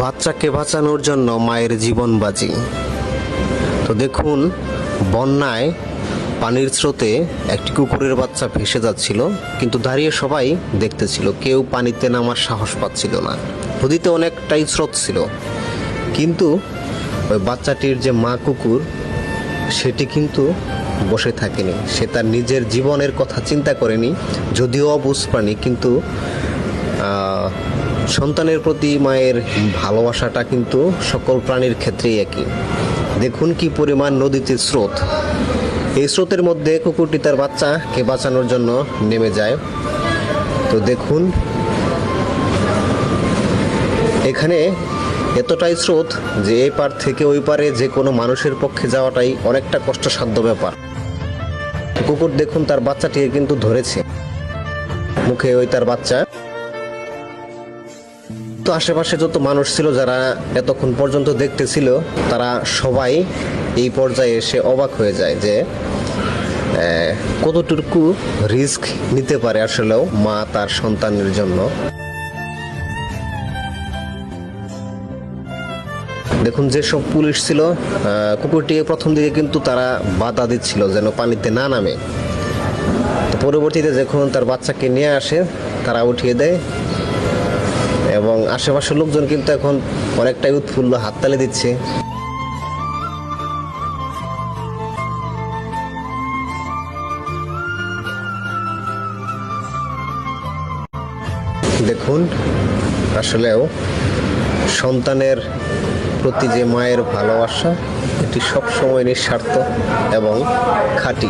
বাচ্চাকে বাঁচানোর জন্য মায়ের জীবন বাজি। তো দেখুন, বন্যায় পানির স্রোতে একটি কুকুরের বাচ্চা ভেসে যাচ্ছিল, কিন্তু দাঁড়িয়ে সবাই দেখতেছিল, কেউ পানিতে নামার সাহস পাচ্ছিল না। নদীতে অনেকটাই স্রোত ছিল, কিন্তু ওই বাচ্চাটির যে মা কুকুর, সেটি কিন্তু বসে থাকেনি। সে তার নিজের জীবনের কথা চিন্তা করেনি। যদিও অবুঝ প্রাণী, কিন্তু সন্তানের প্রতি মায়ের ভালোবাসাটা কিন্তু সকল প্রাণীর ক্ষেত্রেই একই। দেখুন কি পরিমাণ নদীতে স্রোত। এই স্রোতের মধ্যে কুকুরটি তার বাচ্চাকে বাঁচানোর জন্য নেমে যায়। তো দেখুন, এখানে এতটাই স্রোত যে এই পার থেকে ওই পারে যে কোনো মানুষের পক্ষে যাওয়াটাই অনেকটা কষ্টসাধ্য ব্যাপার। কুকুর দেখুন তার বাচ্চাটিকে কিন্তু ধরেছে, মুখে ওই তার বাচ্চা। তো আশেপাশে যত মানুষ ছিল যারা এতক্ষণ পর্যন্ত দেখতেছিল, তারা সবাই এই পর্যায়ে এসে অবাক হয়ে যায় যে কতটুকু রিস্ক নিতে পারে আসলেও মা তার সন্তানের জন্য। দেখুন, যেসব পুলিশ ছিল, কুকুরটিকে প্রথম দিকে কিন্তু তারা বাধা দিচ্ছিল যেন পানিতে না নামে। তো পরবর্তীতে যখন তার বাচ্চাকে নিয়ে আসে, তারা উঠিয়ে দেয় এবং আশেপাশের লোকজন কিন্তু এখন অনেকটাই উৎফুল্ল, হাততালি দিচ্ছে। দেখুন, আসলেও সন্তানের প্রতি যে মায়ের ভালোবাসা, এটি সবসময় নিঃস্বার্থ এবং খাঁটি।